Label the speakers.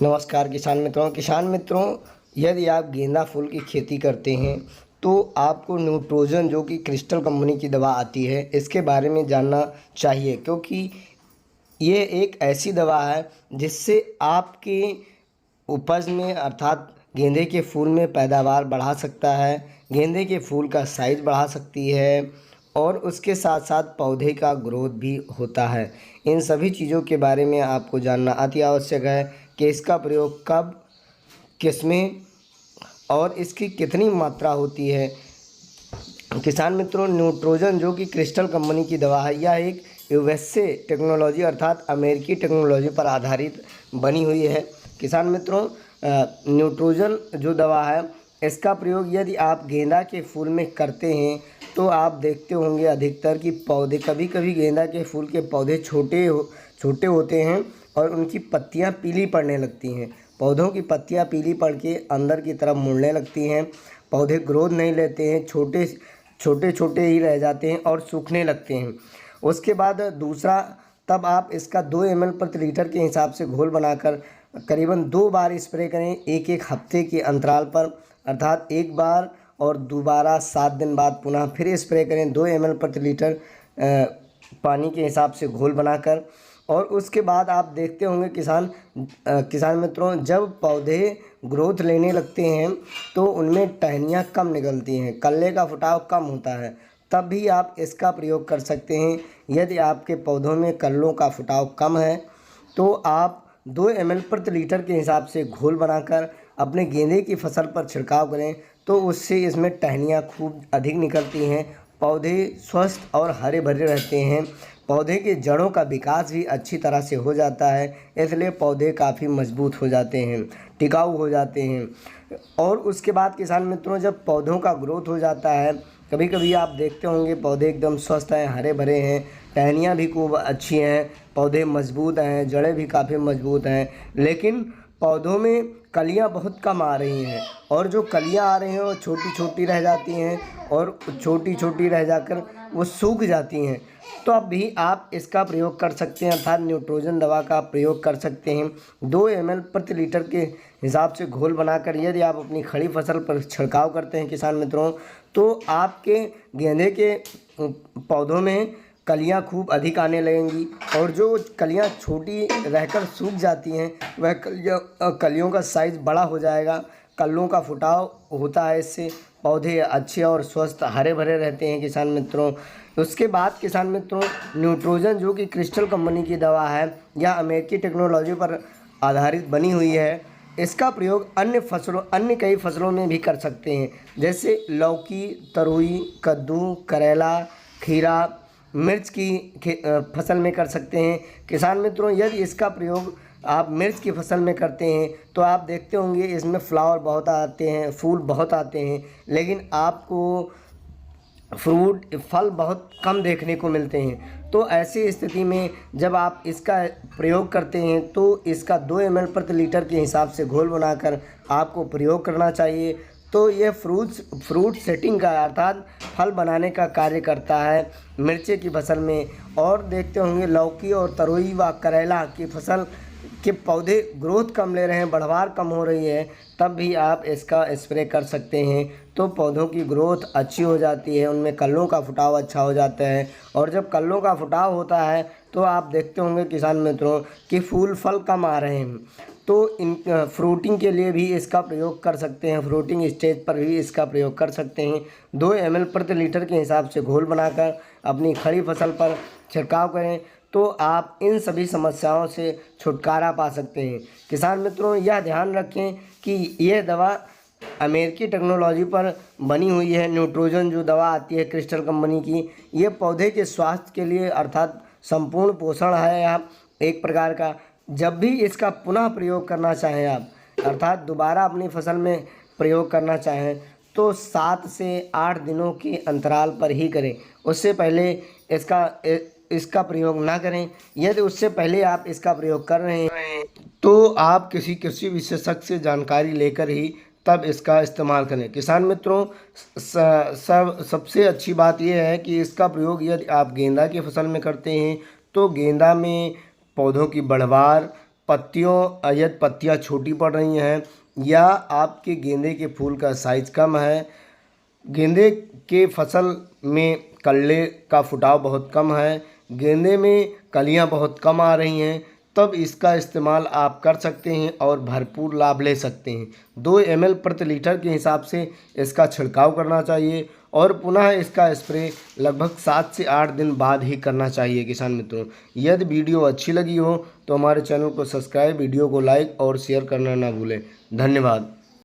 Speaker 1: नमस्कार किसान मित्रों, यदि आप गेंदा फूल की खेती करते हैं तो आपको न्यूट्रोजन जो कि क्रिस्टल कंपनी की दवा आती है इसके बारे में जानना चाहिए, क्योंकि ये एक ऐसी दवा है जिससे आपके उपज में अर्थात गेंदे के फूल में पैदावार बढ़ा सकता है, गेंदे के फूल का साइज़ बढ़ा सकती है और उसके साथ साथ पौधे का ग्रोथ भी होता है। इन सभी चीज़ों के बारे में आपको जानना अति आवश्यक है कि इसका प्रयोग कब, किसमें और इसकी कितनी मात्रा होती है। किसान मित्रों, न्यूट्रोजन जो कि क्रिस्टल कंपनी की दवा है, यह एक यूएसए टेक्नोलॉजी अर्थात अमेरिकी टेक्नोलॉजी पर आधारित बनी हुई है। किसान मित्रों, न्यूट्रोजन जो दवा है इसका प्रयोग यदि आप गेंदा के फूल में करते हैं तो आप देखते होंगे अधिकतर कि पौधे, कभी कभी गेंदा के फूल के पौधे छोटे होते हैं और उनकी पत्तियां पीली पड़ने लगती हैं। पौधों की पत्तियां पीली पड़ के अंदर की तरफ मुड़ने लगती हैं, पौधे ग्रोथ नहीं लेते हैं, छोटे छोटे ही रह जाते हैं और सूखने लगते हैं। उसके बाद दूसरा, तब आप इसका 2 ml प्रति लीटर के हिसाब से घोल बनाकर करीबन 2 बार स्प्रे करें, एक हफ्ते के अंतराल पर, अर्थात एक बार और दोबारा 7 दिन बाद पुनः फिर स्प्रे करें 2 ml प्रति लीटर पानी के हिसाब से घोल बनाकर। और उसके बाद आप देखते होंगे किसान मित्रों, जब पौधे ग्रोथ लेने लगते हैं तो उनमें टहनियाँ कम निकलती हैं, कल्ले का फुटाव कम होता है, तब भी आप इसका प्रयोग कर सकते हैं। यदि आपके पौधों में कल्लों का फुटाव कम है तो आप 2 ml प्रति लीटर के हिसाब से घोल बनाकर अपने गेंदे की फसल पर छिड़काव करें तो उससे इसमें टहनियाँ खूब अधिक निकलती हैं, पौधे स्वस्थ और हरे भरे रहते हैं, पौधे के जड़ों का विकास भी अच्छी तरह से हो जाता है, इसलिए पौधे काफ़ी मजबूत हो जाते हैं, टिकाऊ हो जाते हैं। और उसके बाद किसान मित्रों, जब पौधों का ग्रोथ हो जाता है, कभी कभी आप देखते होंगे पौधे एकदम स्वस्थ हैं, हरे भरे हैं, टहनियाँ भी खूब अच्छी हैं, पौधे मजबूत हैं, जड़ें भी काफ़ी मजबूत हैं, लेकिन पौधों में कलियां बहुत कम आ रही हैं और जो कलियां आ रही हैं वो छोटी छोटी रह जाती हैं और छोटी छोटी रह जाकर वो सूख जाती हैं। तो अब भी आप इसका प्रयोग कर सकते हैं, अर्थात न्यूट्रोजन दवा का प्रयोग कर सकते हैं। 2 ml प्रति लीटर के हिसाब से घोल बनाकर यदि आप अपनी खड़ी फसल पर छिड़काव करते हैं किसान मित्रों, तो आपके गेंदे के पौधों में कलियां खूब अधिक आने लगेंगी और जो कलियां छोटी रहकर सूख जाती हैं वह कलियों का साइज़ बड़ा हो जाएगा, कल्लों का फुटाव होता है, इससे पौधे अच्छे और स्वस्थ हरे भरे रहते हैं किसान मित्रों। उसके बाद किसान मित्रों, न्यूट्रोजन जो कि क्रिस्टल कंपनी की दवा है, यह अमेरिकी टेक्नोलॉजी पर आधारित बनी हुई है। इसका प्रयोग अन्य कई फसलों में भी कर सकते हैं, जैसे लौकी, तरोई, कद्दू, करेला, खीरा, मिर्च की फसल में कर सकते हैं। किसान मित्रों, यदि इसका प्रयोग आप मिर्च की फसल में करते हैं तो आप देखते होंगे इसमें फ्लावर बहुत आते हैं, फूल बहुत आते हैं, लेकिन आपको फल बहुत कम देखने को मिलते हैं। तो ऐसी स्थिति में जब आप इसका प्रयोग करते हैं तो इसका 2 ml प्रति लीटर के हिसाब से घोल बनाकर आपको प्रयोग करना चाहिए। तो ये फ्रूट सेटिंग का अर्थात फल बनाने का कार्य करता है मिर्ची की फसल में। और देखते होंगे लौकी और तरोई व करेला की फसल के पौधे ग्रोथ कम ले रहे हैं, बढ़वार कम हो रही है, तब भी आप इसका स्प्रे कर सकते हैं तो पौधों की ग्रोथ अच्छी हो जाती है, उनमें कल्लों का फुटाव अच्छा हो जाता है। और जब कल्लों का फुटाव होता है तो आप देखते होंगे किसान मित्रों कि फूल फल कम आ रहे हैं, तो इन फ्रूटिंग के लिए भी इसका प्रयोग कर सकते हैं, फ्रूटिंग स्टेज पर भी इसका प्रयोग कर सकते हैं। 2 ml प्रति लीटर के हिसाब से घोल बनाकर अपनी खड़ी फसल पर छिड़काव करें तो आप इन सभी समस्याओं से छुटकारा पा सकते हैं। किसान मित्रों, यह ध्यान रखें कि यह दवा अमेरिकी टेक्नोलॉजी पर बनी हुई है। न्यूट्रोजन जो दवा आती है क्रिस्टल कंपनी की, ये पौधे के स्वास्थ्य के लिए अर्थात संपूर्ण पोषण है आप एक प्रकार का। जब भी इसका पुनः प्रयोग करना चाहें आप, अर्थात दोबारा अपनी फसल में प्रयोग करना चाहें तो 7 से 8 दिनों के अंतराल पर ही करें, उससे पहले इसका प्रयोग ना करें। यदि उससे पहले आप इसका प्रयोग कर रहे हैं तो आप किसी कृषि विशेषज्ञ से जानकारी लेकर ही तब इसका इस्तेमाल करें। किसान मित्रों, सबसे अच्छी बात यह है कि इसका प्रयोग यदि आप गेंदा की फसल में करते हैं तो गेंदा में पौधों की बढ़वार, यदि पत्तियाँ छोटी पड़ रही हैं या आपके गेंदे के फूल का साइज़ कम है, गेंदे के फसल में कल्ले का फुटाव बहुत कम है, गेंदे में कलियां बहुत कम आ रही हैं, तब इसका इस्तेमाल आप कर सकते हैं और भरपूर लाभ ले सकते हैं। 2 ml प्रति लीटर के हिसाब से इसका छिड़काव करना चाहिए और पुनः इसका स्प्रे लगभग 7 से 8 दिन बाद ही करना चाहिए किसान मित्रों। यदि वीडियो अच्छी लगी हो तो हमारे चैनल को सब्सक्राइब, वीडियो को लाइक और शेयर करना ना भूलें। धन्यवाद।